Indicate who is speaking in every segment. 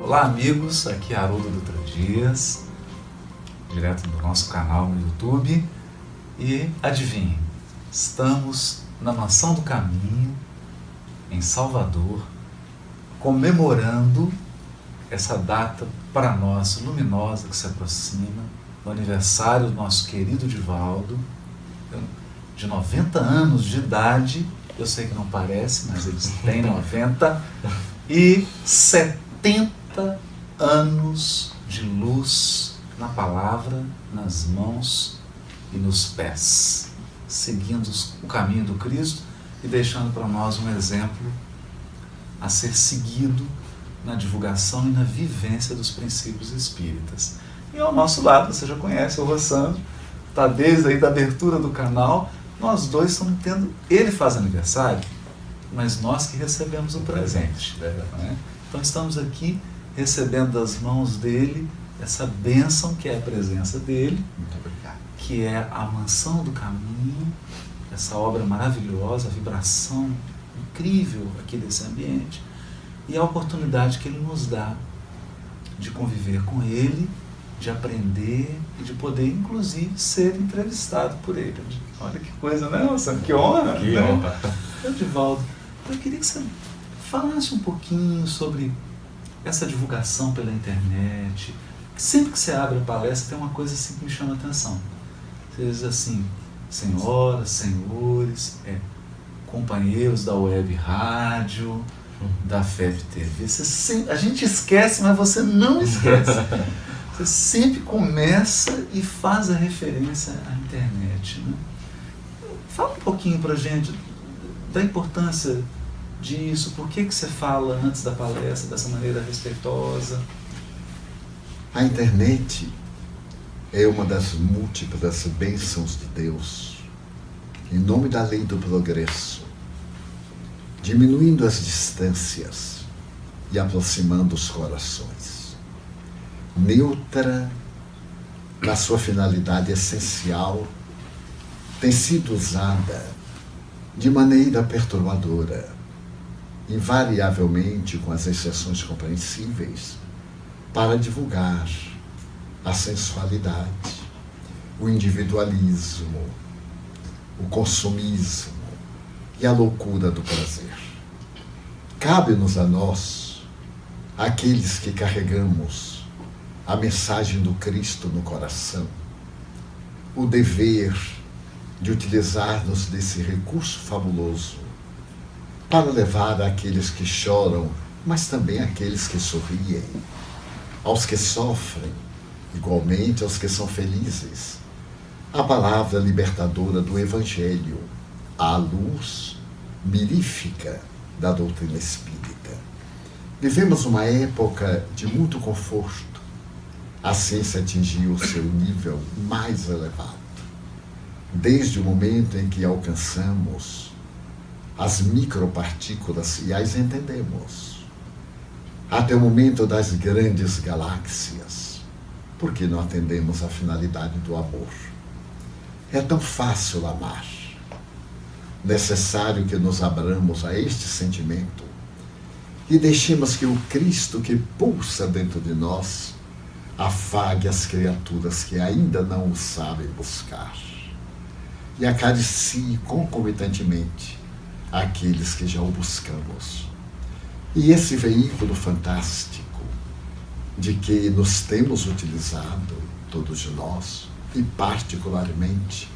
Speaker 1: Olá amigos, aqui é Haroldo Dutra Dias, direto do nosso canal no YouTube. E adivinhem, estamos na Mansão do Caminho, em Salvador, comemorando essa data para nós luminosa que se aproxima, o aniversário do nosso querido Divaldo, de 90 anos de idade. Eu sei que não parece, mas eles têm 90, e 70 anos de luz na palavra, nas mãos e nos pés, seguindo o caminho do Cristo e deixando para nós um exemplo a ser seguido na divulgação e na vivência dos princípios espíritas. E ao nosso lado, você já conhece o Rossandro, está desde aí da abertura do canal. Nós dois estamos tendo, ele faz aniversário, mas nós que recebemos o presente, né? Então estamos aqui recebendo das mãos dele essa bênção que é a presença dele, que é a Mansão do Caminho, essa obra maravilhosa, a vibração incrível aqui desse ambiente, e a oportunidade que ele nos dá de conviver com ele, de aprender e de poder, inclusive, ser entrevistado por ele. Olha que coisa, né, Rossandro? Que honra!
Speaker 2: Que
Speaker 1: né?
Speaker 2: honra!
Speaker 1: Divaldo, eu queria que você falasse um pouquinho sobre essa divulgação pela internet. Sempre que você abre a palestra, tem uma coisa assim que me chama a atenção. Você diz assim: senhoras, senhores, companheiros da web rádio, da FEV TV. A gente esquece, mas você não esquece. Você sempre começa e faz a referência à internet, né? Fala um pouquinho pra gente da importância disso, por que você fala antes da palestra dessa maneira respeitosa?
Speaker 3: A internet é uma das múltiplas bênçãos de Deus, em nome da lei do progresso, diminuindo as distâncias e aproximando os corações. Neutra na sua finalidade essencial, tem sido usada de maneira perturbadora, invariavelmente com as exceções compreensíveis, para divulgar a sensualidade, o individualismo, o consumismo e a loucura do prazer. Cabe-nos a nós, aqueles que carregamos a mensagem do Cristo no coração, o dever de utilizar-nos desse recurso fabuloso para levar àqueles que choram, mas também àqueles que sorriem, aos que sofrem, igualmente aos que são felizes, a palavra libertadora do Evangelho, a luz mirífica da doutrina espírita. Vivemos uma época de muito conforto. A ciência atingiu o seu nível mais elevado. Desde o momento em que alcançamos as micropartículas e as entendemos, até o momento das grandes galáxias, porque não atendemos à finalidade do amor. É tão fácil amar. Necessário que nos abramos a este sentimento e deixemos que o Cristo que pulsa dentro de nós afague as criaturas que ainda não o sabem buscar e acaricie concomitantemente aqueles que já o buscamos. E esse veículo fantástico de que nos temos utilizado, todos nós, e particularmente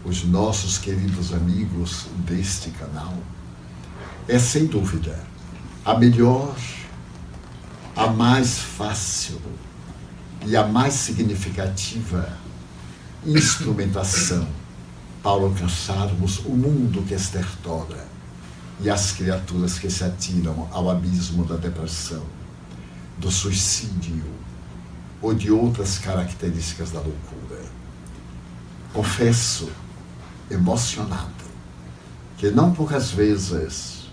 Speaker 3: os nossos queridos amigos deste canal, é sem dúvida a melhor, a mais fácil e a mais significativa instrumentação para alcançarmos o mundo que estertora e as criaturas que se atiram ao abismo da depressão, do suicídio ou de outras características da loucura. Confesso, emocionado, que não poucas vezes,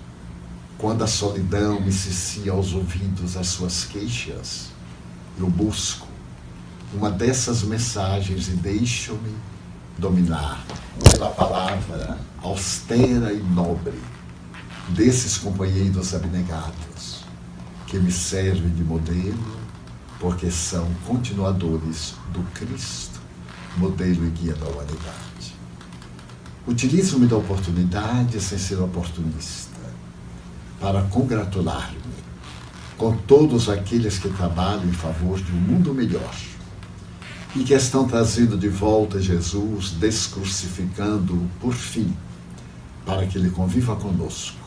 Speaker 3: quando a solidão me cicia aos ouvidos as suas queixas, eu busco uma dessas mensagens e deixo-me dominar pela palavra austera e nobre desses companheiros abnegados, que me servem de modelo, porque são continuadores do Cristo, modelo e guia da humanidade. Utilizo-me da oportunidade, sem ser oportunista, para congratular-me com todos aqueles que trabalham em favor de um mundo melhor e que estão trazendo de volta Jesus, descrucificando-o por fim, para que ele conviva conosco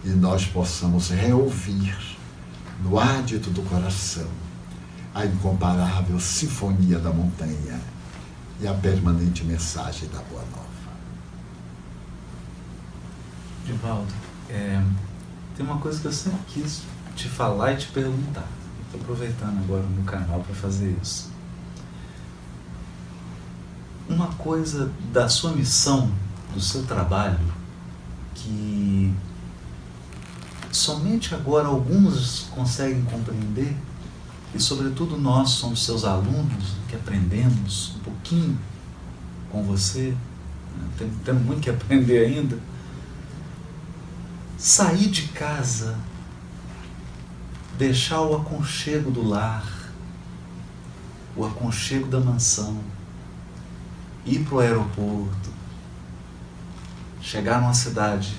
Speaker 3: e nós possamos reouvir no ádito do coração a incomparável sinfonia da montanha e a permanente mensagem da Boa Nova.
Speaker 1: Divaldo, tem uma coisa que eu sempre quis te falar e te perguntar. Estou aproveitando agora no canal para fazer isso. Uma coisa da sua missão, do seu trabalho, que somente agora alguns conseguem compreender, e sobretudo nós somos seus alunos, que aprendemos um pouquinho com você, temos muito que aprender ainda. Sair de casa, deixar o aconchego do lar, o aconchego da mansão, ir para o aeroporto, chegar numa cidade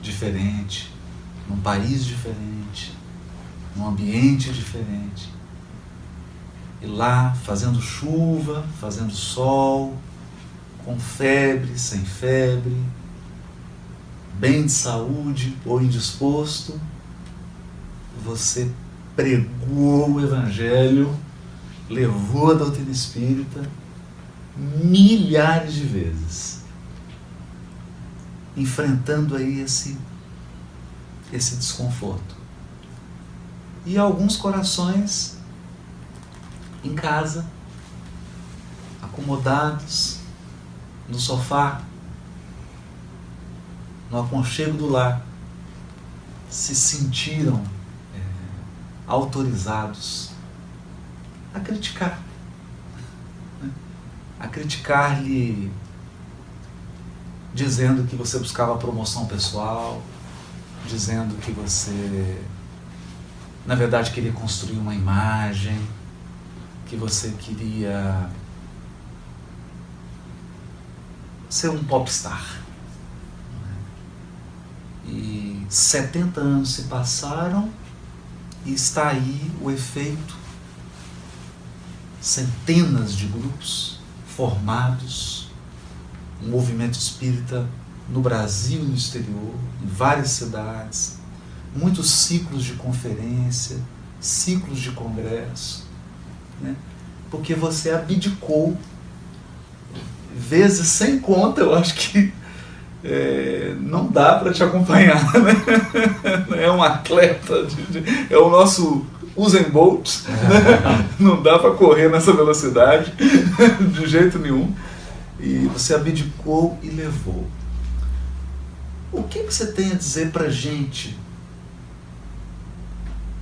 Speaker 1: diferente, num país diferente, num ambiente diferente, e lá fazendo chuva, fazendo sol, com febre, sem febre, bem de saúde ou indisposto, você pregou o Evangelho, levou a doutrina espírita milhares de vezes, enfrentando aí esse desconforto. E alguns corações em casa, acomodados no sofá, no aconchego do lar, se sentiram autorizados a criticar, né? A criticar-lhe, dizendo que você buscava promoção pessoal, dizendo que você, na verdade, queria construir uma imagem, que você queria ser um popstar. E 70 anos se passaram e está aí o efeito. Centenas de grupos formados, um movimento espírita no Brasil e no exterior, em várias cidades, muitos ciclos de conferência, ciclos de congresso, né? Porque você abdicou, vezes sem conta, eu acho que não dá para te acompanhar, né? É um atleta, é o nosso Usain Bolt, né? Não dá para correr nessa velocidade de jeito nenhum. E você abdicou e levou. O que você tem a dizer para a gente,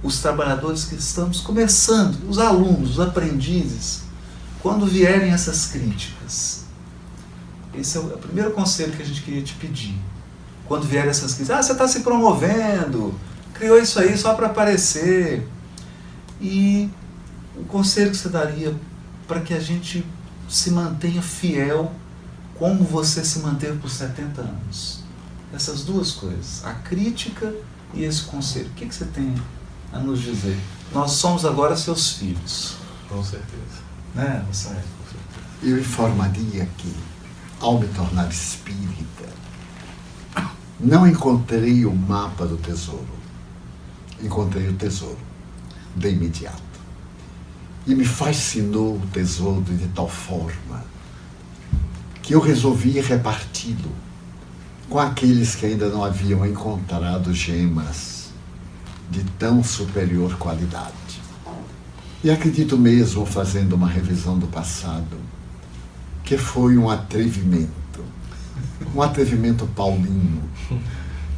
Speaker 1: os trabalhadores que estamos começando, os alunos, os aprendizes, quando vierem essas críticas? Esse é o primeiro conselho que a gente queria te pedir. Quando vierem essas críticas, você está se promovendo, criou isso aí só para aparecer. E o conselho que você daria para que a gente se mantenha fiel como você se manteve por 70 anos? Essas duas coisas, a crítica e esse conselho. O que você tem a nos dizer? Nós somos agora seus filhos.
Speaker 2: Com certeza.
Speaker 1: Né, Rafael?
Speaker 3: Eu informaria que, ao me tornar espírita, não encontrei o mapa do tesouro. Encontrei o tesouro de imediato. E me fascinou o tesouro de tal forma que eu resolvi reparti-lo com aqueles que ainda não haviam encontrado gemas de tão superior qualidade. E acredito mesmo, fazendo uma revisão do passado, que foi um atrevimento paulino,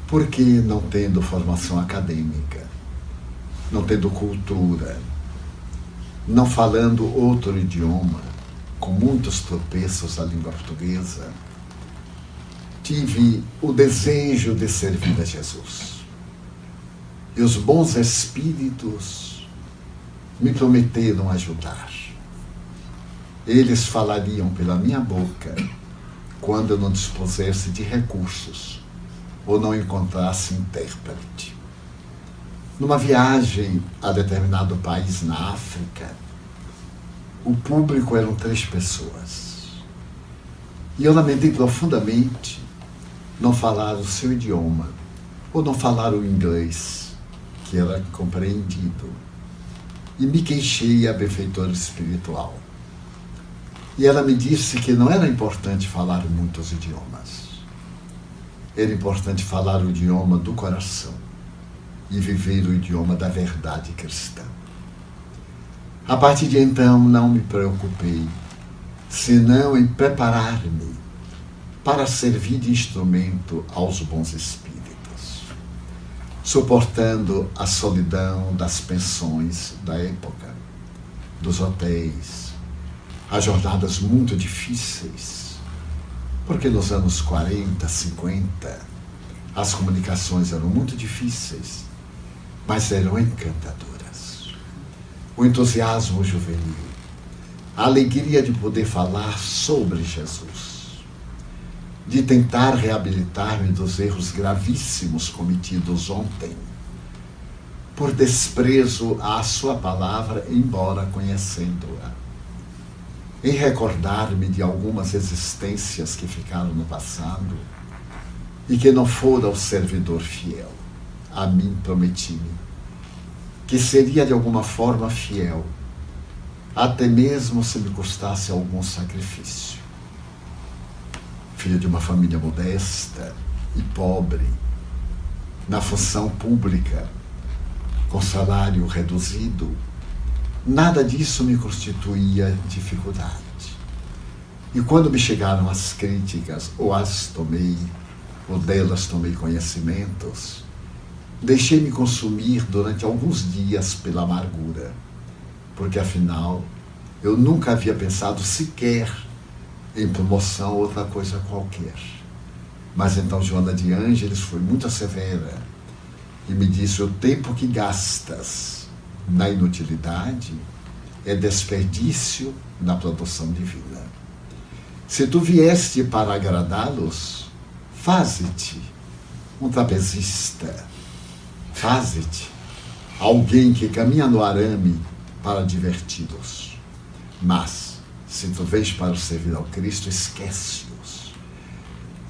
Speaker 3: porque não tendo formação acadêmica, não tendo cultura, não falando outro idioma, com muitos tropeços à língua portuguesa, tive o desejo de servir a Jesus. E os bons espíritos me prometeram ajudar. Eles falariam pela minha boca quando eu não dispusesse de recursos ou não encontrasse intérprete. Numa viagem a determinado país na África, o público eram 3 pessoas. E eu lamentei profundamente não falar o seu idioma ou não falar o inglês, que era compreendido. E me queixei à benfeitora espiritual. E ela me disse que não era importante falar muitos idiomas. Era importante falar o idioma do coração e viver o idioma da verdade cristã. A partir de então, não me preocupei, senão em preparar-me para servir de instrumento aos bons espíritos, suportando a solidão das pensões da época, dos hotéis, as jornadas muito difíceis, porque nos anos 40, 50, as comunicações eram muito difíceis, mas eram encantadoras. O entusiasmo juvenil, a alegria de poder falar sobre Jesus, de tentar reabilitar-me dos erros gravíssimos cometidos ontem, por desprezo à sua palavra, embora conhecendo-a, em recordar-me de algumas existências que ficaram no passado e que não fora o servidor fiel. A mim prometi-me que seria de alguma forma fiel, até mesmo se me custasse algum sacrifício. Filho de uma família modesta e pobre, na função pública, com salário reduzido, nada disso me constituía dificuldade. E quando me chegaram as críticas, ou delas tomei conhecimentos, deixei-me consumir durante alguns dias pela amargura, porque afinal eu nunca havia pensado sequer em promoção ou outra coisa qualquer. Mas então Joana de Ângeles foi muito severa e me disse: o tempo que gastas na inutilidade é desperdício na produção divina. Se tu vieste para agradá-los, faze-te um trapezista, faze-te alguém que caminha no arame para diverti-los. Mas, se tu vens para servir ao Cristo, esquece-os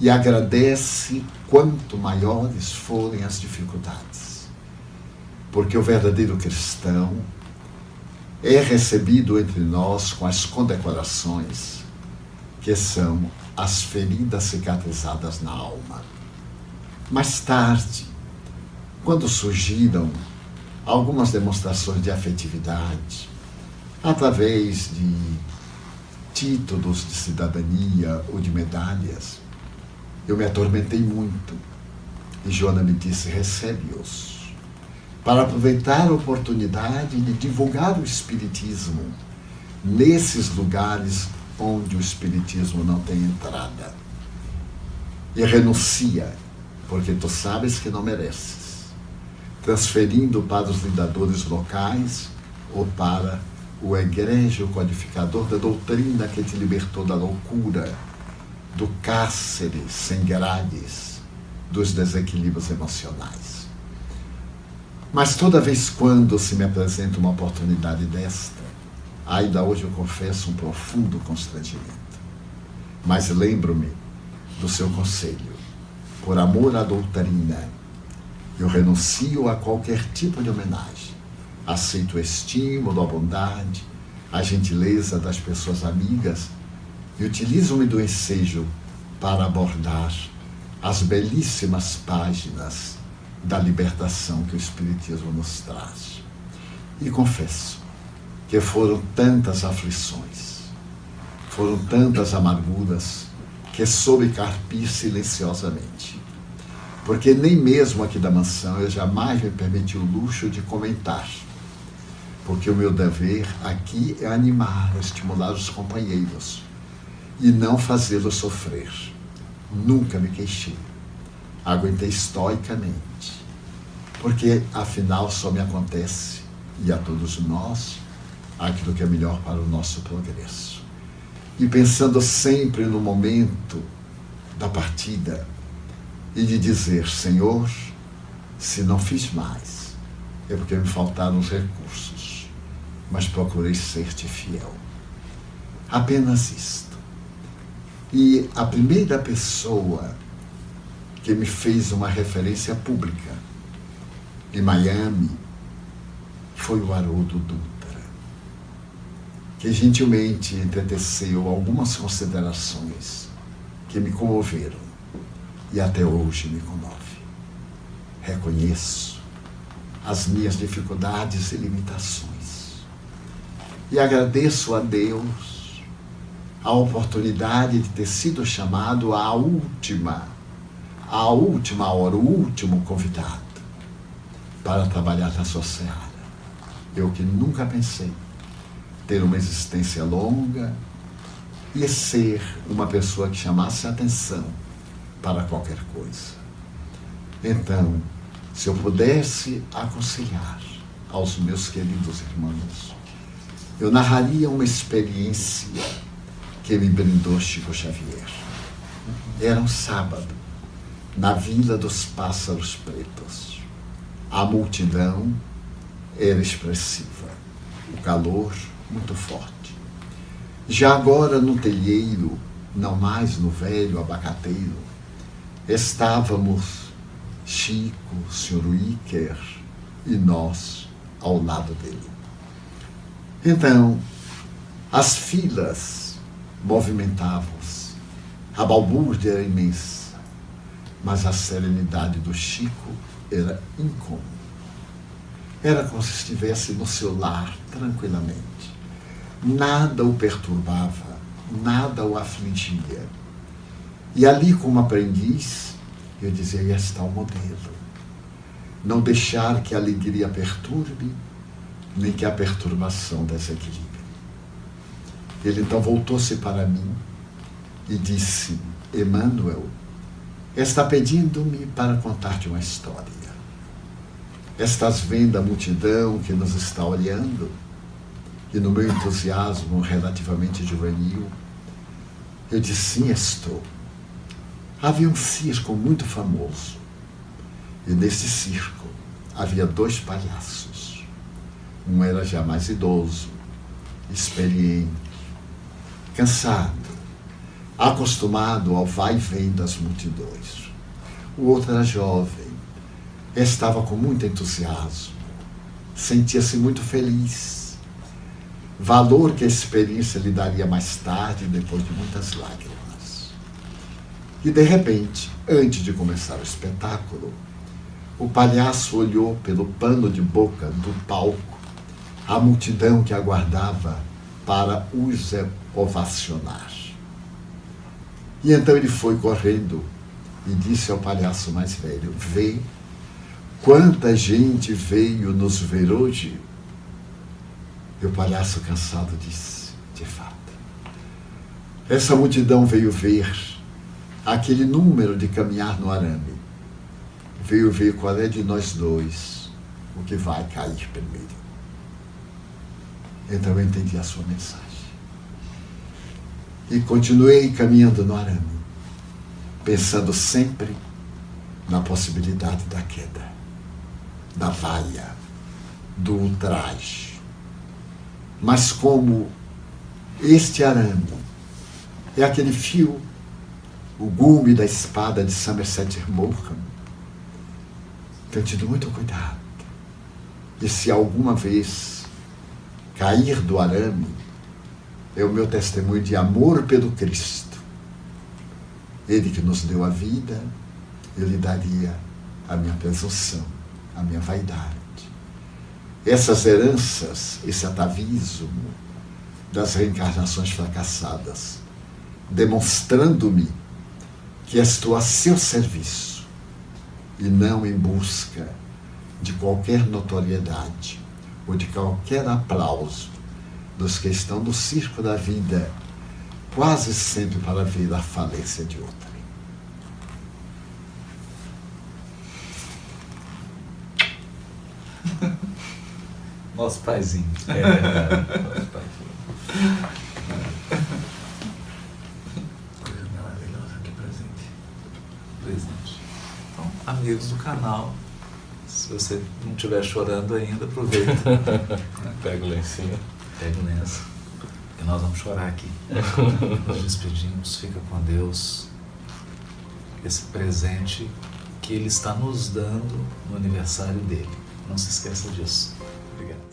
Speaker 3: e agradece quanto maiores forem as dificuldades. Porque o verdadeiro cristão é recebido entre nós com as condecorações, que são as feridas cicatrizadas na alma. Mais tarde, quando surgiram algumas demonstrações de afetividade, através de títulos de cidadania ou de medalhas, eu me atormentei muito. E Joana me disse: recebe-os, para aproveitar a oportunidade de divulgar o Espiritismo nesses lugares onde o Espiritismo não tem entrada. E renuncia, porque tu sabes que não mereces, transferindo para os lidadores locais ou para o egrégio codificador da doutrina que te libertou da loucura, do cárcere sem grades, dos desequilíbrios emocionais. Mas toda vez quando se me apresenta uma oportunidade desta, ainda hoje eu confesso um profundo constrangimento. Mas lembro-me do seu conselho. Por amor à doutrina, eu renuncio a qualquer tipo de homenagem. Aceito o estímulo, a bondade, a gentileza das pessoas amigas e utilizo-me do ensejo para abordar as belíssimas páginas da libertação que o Espiritismo nos traz. E confesso que foram tantas aflições, foram tantas amarguras que soube carpir silenciosamente. Porque nem mesmo aqui da mansão eu jamais me permiti o luxo de comentar. Porque o meu dever aqui é animar, estimular os companheiros e não fazê-los sofrer. Nunca me queixei. Aguentei estoicamente. porque afinal só me acontece, e a todos nós, aquilo que é melhor para o nosso progresso. E pensando sempre no momento da partida e de dizer: Senhor, se não fiz mais, é porque me faltaram os recursos, mas procurei ser-te fiel. Apenas isto. E a primeira pessoa que me fez uma referência pública em Miami foi o Haroldo Dutra, que gentilmente entreteceu algumas considerações que me comoveram e até hoje me comove. Reconheço as minhas dificuldades e limitações e agradeço a Deus a oportunidade de ter sido chamado à última hora, o último convidado para trabalhar na sua seara. Eu que nunca pensei ter uma existência longa e ser uma pessoa que chamasse atenção para qualquer coisa. Então, se eu pudesse aconselhar aos meus queridos irmãos, eu narraria uma experiência que me brindou Chico Xavier. Era um sábado, na Vila dos Pássaros Pretos. A multidão era expressiva, o calor muito forte. Já agora no telheiro, não mais no velho abacateiro, estávamos Chico, o Sr. Iker e nós ao lado dele. Então, as filas movimentavam-se, a balbúrdia era imensa, mas a serenidade do Chico era incômoda. Era como se estivesse no seu lar, tranquilamente. Nada o perturbava, nada o afligia. E ali, como aprendiz, eu dizia: aí está o modelo. Não deixar que a alegria perturbe, nem que a perturbação desequilibre. Ele então voltou-se para mim e disse: Emmanuel, está pedindo-me para contar-te uma história. Estás vendo a multidão que nos está olhando? E no meu entusiasmo relativamente juvenil, eu disse: sim, estou. Havia um circo muito famoso. E nesse circo havia 2 palhaços. Um era já mais idoso, experiente, cansado, acostumado ao vai e vem das multidões. O outro era jovem, estava com muito entusiasmo, sentia-se muito feliz. Valor que a experiência lhe daria mais tarde, depois de muitas lágrimas. E de repente, antes de começar o espetáculo, o palhaço olhou pelo pano de boca do palco a multidão que aguardava para os ovacionar. E então ele foi correndo e disse ao palhaço mais velho: vê quanta gente veio nos ver hoje. E o palhaço cansado disse: de fato, essa multidão veio ver aquele número de caminhar no arame. Veio ver qual é de nós dois o que vai cair primeiro. Então eu entendi a sua mensagem. E continuei caminhando no arame, pensando sempre na possibilidade da queda, da vaia, do ultraje. Mas como este arame é aquele fio, o gume da espada de Somerset Maugham, tenho tido muito cuidado. E se alguma vez cair do arame, é o meu testemunho de amor pelo Cristo. Ele que nos deu a vida, eu lhe daria a minha presunção, a minha vaidade. Essas heranças, esse atavismo das reencarnações fracassadas, demonstrando-me que estou a seu serviço e não em busca de qualquer notoriedade ou de qualquer aplauso dos que estão no circo da vida, quase sempre para ver a falência de outra.
Speaker 1: Nosso paizinho.
Speaker 2: É verdade. Nosso paizinho.
Speaker 1: Coisa maravilhosa, que presente. Então, amigos do canal, se você não estiver chorando ainda, aproveita.
Speaker 2: Pega o lencinho.
Speaker 1: Pega o lenço. E nós vamos chorar aqui. Nos despedimos, fica com Deus. Esse presente que Ele está nos dando no aniversário dele. Não se esqueça disso. Obrigado.